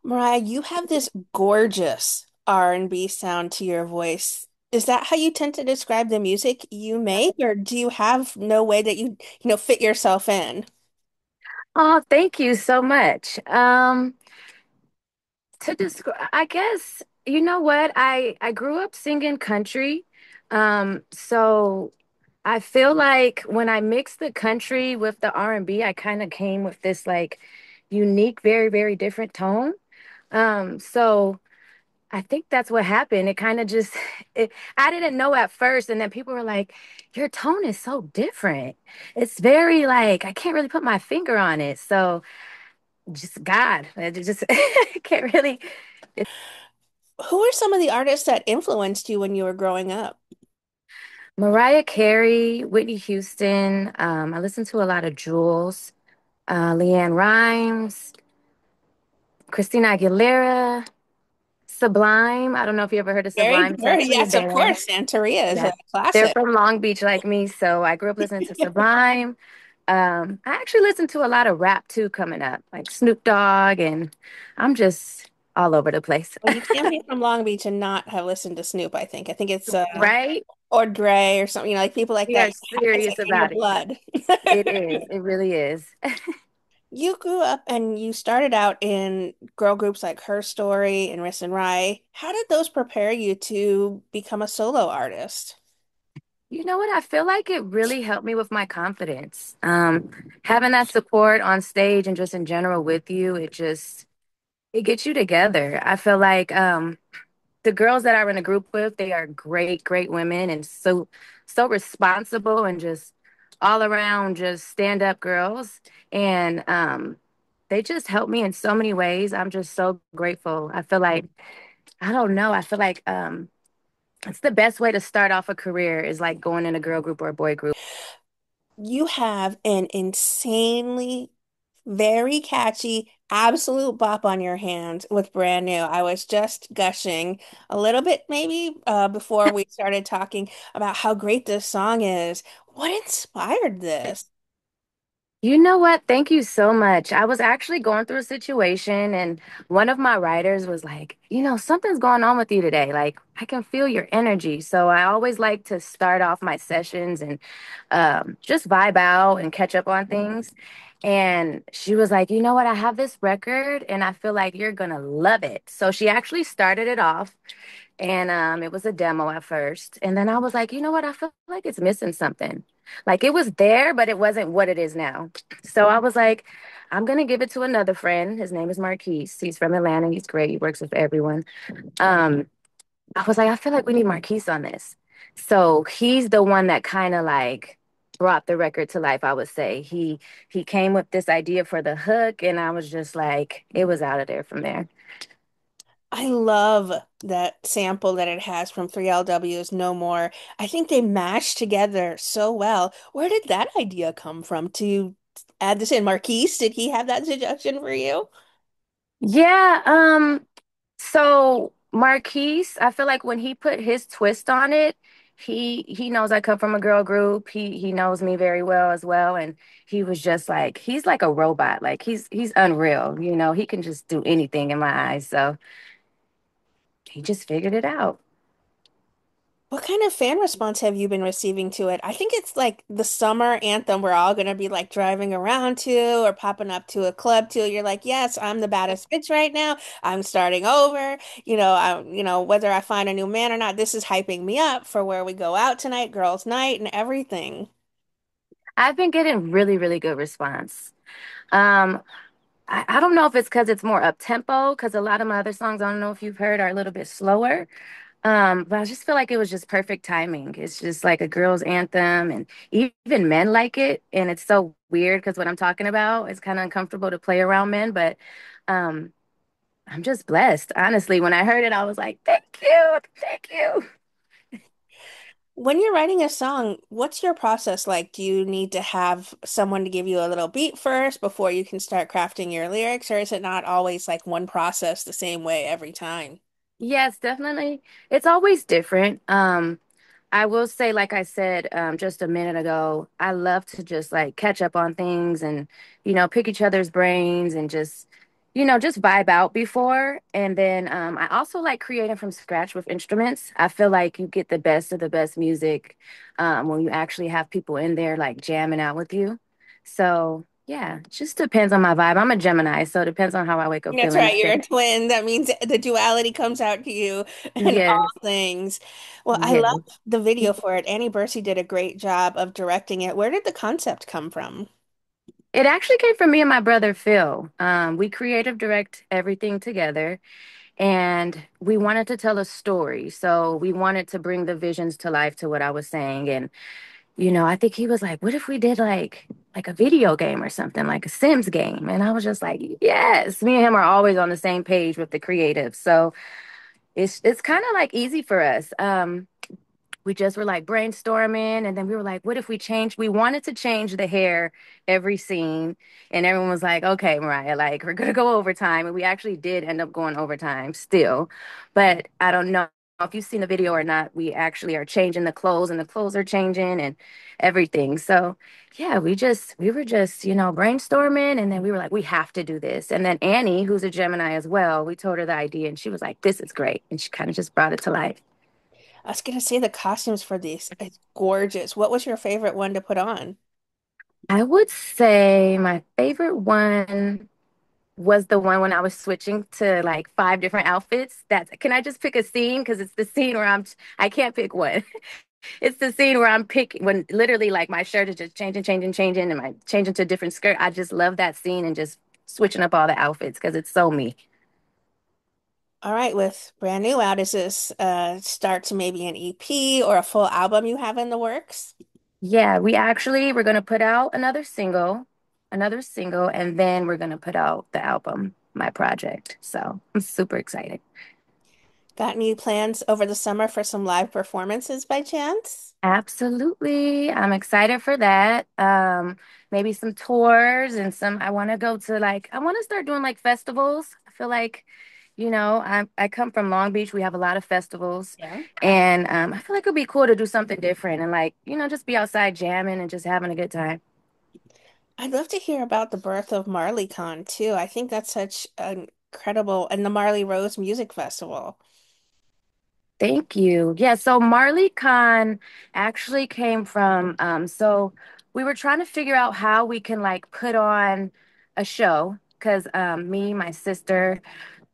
Mariah, you have this gorgeous R&B sound to your voice. Is that how you tend to describe the music you make, or do you have no way that you fit yourself in? Oh, thank you so much. To describe, I guess, you know what? I grew up singing country. So I feel like when I mixed the country with the R&B, I kind of came with this like unique, very, very different tone. So I think that's what happened. It kind of just I didn't know at first, and then people were like, "Your tone is so different. It's very like I can't really put my finger on it." So just God. I just can't really. Who are some of the artists that influenced you when you were growing up? Mariah Carey, Whitney Houston. I listen to a lot of Jules, Leanne Rimes, Christina Aguilera, Sublime. I don't know if you ever heard of Very Sublime. It's good. actually a Yes, of band. course. Santeria is a Yeah. They're classic. from Long Beach like me, so I grew up listening to Sublime. I actually listen to a lot of rap too coming up, like Snoop Dogg, and I'm just all over the place. Well, you can't be from Long Beach and not have listened to Snoop, I think. I think it's Right? or Dre or something, like people like We that. are It's serious like in your about it. blood. It is. It really is. You grew up and you started out in girl groups like Her Story and Riss and Rye. How did those prepare you to become a solo artist? You know what? I feel like it really helped me with my confidence. Having that support on stage and just in general with you, it gets you together. I feel like the girls that I'm in a group with, they are great, great women and so responsible and just all around just stand up girls. And they just help me in so many ways. I'm just so grateful. I feel like I don't know. I feel like it's the best way to start off a career is like going in a girl group or a boy group. You have an insanely very catchy, absolute bop on your hands with Brand New. I was just gushing a little bit maybe before we started talking about how great this song is. What inspired this? You know what? Thank you so much. I was actually going through a situation, and one of my writers was like, something's going on with you today. Like, I can feel your energy. So I always like to start off my sessions and just vibe out and catch up on things. And she was like, you know what? I have this record, and I feel like you're going to love it. So she actually started it off. And it was a demo at first. And then I was like, you know what? I feel like it's missing something. Like it was there, but it wasn't what it is now. So I was like, I'm gonna give it to another friend. His name is Marquise. He's from Atlanta. He's great. He works with everyone. Um, I was like, I feel like we need Marquise on this. So he's the one that kind of like brought the record to life, I would say. He came with this idea for the hook, and I was just like, it was out of there from there. I love that sample that it has from 3LW's No More. I think they mashed together so well. Where did that idea come from to add this in? Marquise, did he have that suggestion for you? Yeah, so Marquise, I feel like when he put his twist on it, he knows I come from a girl group. He knows me very well as well. And he was just like he's like a robot. Like he's unreal, he can just do anything in my eyes. So he just figured it out. What kind of fan response have you been receiving to it? I think it's like the summer anthem we're all gonna be like driving around to or popping up to a club to. You're like, yes, I'm the baddest bitch right now. I'm starting over. Whether I find a new man or not, this is hyping me up for where we go out tonight, girls' night, and everything. I've been getting really, really good response. Um, I don't know if it's because it's more up tempo, because a lot of my other songs, I don't know if you've heard, are a little bit slower. But I just feel like it was just perfect timing. It's just like a girl's anthem, and even men like it. And it's so weird because what I'm talking about is kind of uncomfortable to play around men, but um, I'm just blessed. Honestly, when I heard it, I was like, thank you, thank you. When you're writing a song, what's your process like? Do you need to have someone to give you a little beat first before you can start crafting your lyrics, or is it not always like one process the same way every time? Yes, definitely. It's always different. I will say, like I said, just a minute ago, I love to just like catch up on things and, pick each other's brains and just, just vibe out before. And then I also like creating from scratch with instruments. I feel like you get the best of the best music when you actually have people in there like jamming out with you. So yeah, it just depends on my vibe. I'm a Gemini, so it depends on how I wake up That's feeling right, that you're a day. twin. That means the duality comes out to you in all Yes, things. Well, I love yes. the video for it. Annie Bursey did a great job of directing it. Where did the concept come from? It actually came from me and my brother Phil. We creative direct everything together, and we wanted to tell a story. So we wanted to bring the visions to life to what I was saying. And I think he was like, "What if we did like a video game or something, like a Sims game?" And I was just like, "Yes." Me and him are always on the same page with the creative, so it's kind of like easy for us. We just were like brainstorming, and then we were like, what if we changed? We wanted to change the hair every scene, and everyone was like, okay, Mariah, like we're gonna go overtime. And we actually did end up going overtime still, but I don't know if you've seen the video or not. We actually are changing the clothes, and the clothes are changing and everything. So yeah, we were just brainstorming, and then we were like, we have to do this. And then Annie, who's a Gemini as well, we told her the idea, and she was like, this is great, and she kind of just brought it to life. I was gonna say the costumes for these is gorgeous. What was your favorite one to put on? I would say my favorite one was the one when I was switching to like five different outfits. Can I just pick a scene? Because it's the scene where I can't pick one. It's the scene where I'm picking when literally like my shirt is just changing, changing, changing, and my changing to a different skirt. I just love that scene and just switching up all the outfits because it's so me. All right, with brand new out, is this start to maybe an EP or a full album you have in the works? Yeah, we're gonna put out another single, and then we're gonna put out the album, my project. So I'm super excited. Got any plans over the summer for some live performances by chance? Absolutely. I'm excited for that. Maybe some tours and I want to go to I want to start doing like festivals. I feel like, I come from Long Beach. We have a lot of festivals, Yeah. and I feel like it'd be cool to do something different and just be outside jamming and just having a good time. I'd love to hear about the birth of MarleyCon too. I think that's such an incredible, and the Marley Rose Music Festival. Thank you. Yeah, so Marley Khan actually came from so we were trying to figure out how we can like put on a show because me, my sister,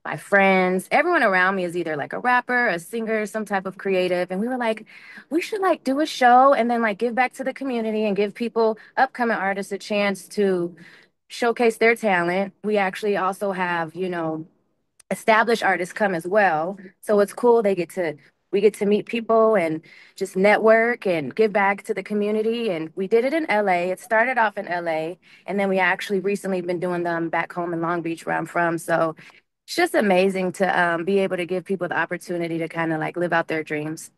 my friends, everyone around me is either like a rapper, a singer, some type of creative. And we were like, we should like do a show and then like give back to the community and give people, upcoming artists, a chance to showcase their talent. We actually also have, established artists come as well. So it's cool. We get to meet people and just network and give back to the community. And we did it in LA. It started off in LA, and then we actually recently been doing them back home in Long Beach where I'm from. So it's just amazing to be able to give people the opportunity to kind of like live out their dreams.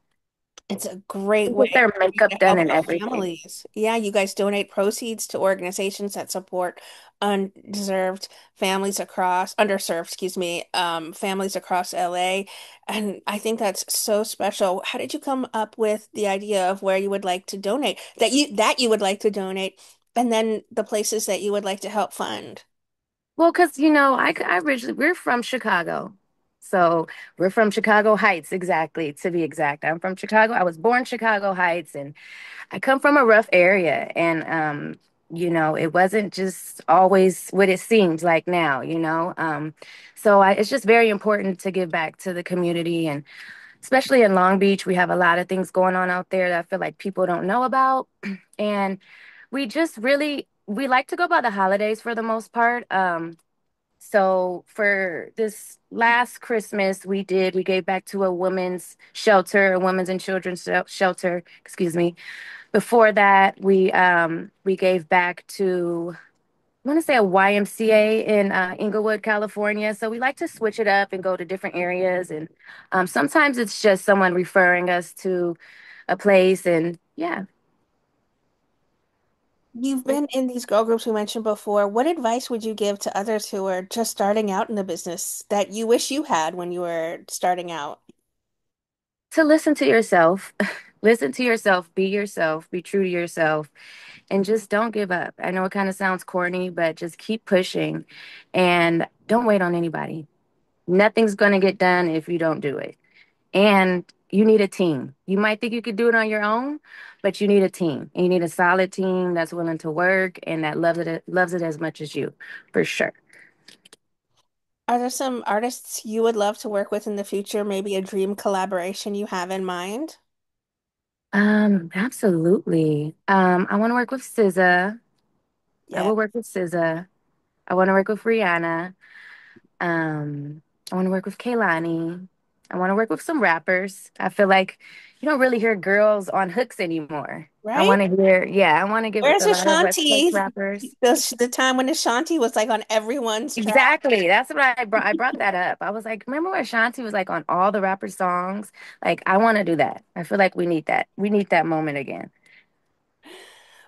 It's a great way Get their for you makeup to done help and out everything. families. Yeah, you guys donate proceeds to organizations that support undeserved families across, underserved, excuse me, families across LA. And I think that's so special. How did you come up with the idea of where you would like to donate, that you would like to donate, and then the places that you would like to help fund? Well, because I originally we're from Chicago, so we're from Chicago Heights, exactly to be exact. I'm from Chicago. I was born Chicago Heights, and I come from a rough area, and it wasn't just always what it seems like now. So it's just very important to give back to the community, and especially in Long Beach, we have a lot of things going on out there that I feel like people don't know about, and we like to go by the holidays for the most part. So for this last Christmas, we gave back to a women's shelter, a women's and children's shelter, excuse me. Before that, we gave back to I want to say a YMCA in Inglewood, California. So we like to switch it up and go to different areas, and sometimes it's just someone referring us to a place, and yeah. You've been in these girl groups we mentioned before. What advice would you give to others who are just starting out in the business that you wish you had when you were starting out? To listen to yourself. Listen to yourself, be true to yourself, and just don't give up. I know it kind of sounds corny, but just keep pushing and don't wait on anybody. Nothing's going to get done if you don't do it. And you need a team. You might think you could do it on your own, but you need a team. And you need a solid team that's willing to work and that loves it as much as you, for sure. Are there some artists you would love to work with in the future? Maybe a dream collaboration you have in mind? Absolutely. I want to work with SZA. I Yeah, will work with SZA. I want to work with Rihanna. I want to work with Kaylani. I want to work with some rappers. I feel like you don't really hear girls on hooks anymore. I right? want to hear, yeah, I want to give Where's a lot of West Coast Ashanti? rappers. The time when Ashanti was like on everyone's track. Exactly. That's what I brought. I brought that up. I was like, remember when Ashanti was like on all the rapper songs? Like, I want to do that. I feel like we need that. We need that moment again.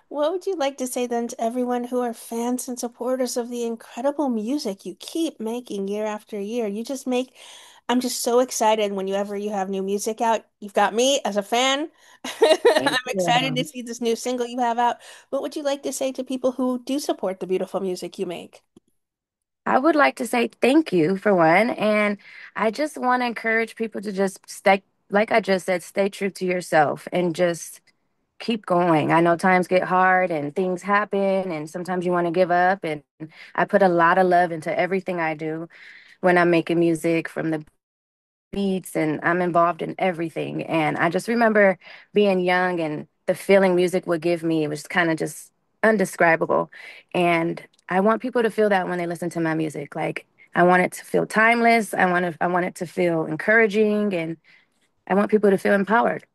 What would you like to say then to everyone who are fans and supporters of the incredible music you keep making year after year? I'm just so excited whenever you have new music out. You've got me as a fan. I'm Thank excited to you. see this new single you have out. What would you like to say to people who do support the beautiful music you make? I would like to say thank you for one. And I just want to encourage people to just stay, like I just said, stay true to yourself and just keep going. I know times get hard and things happen, and sometimes you want to give up. And I put a lot of love into everything I do when I'm making music, from the beats, and I'm involved in everything. And I just remember being young and the feeling music would give me. It was kind of just undescribable. And I want people to feel that when they listen to my music. Like, I want it to feel timeless. I want it to feel encouraging, and I want people to feel empowered.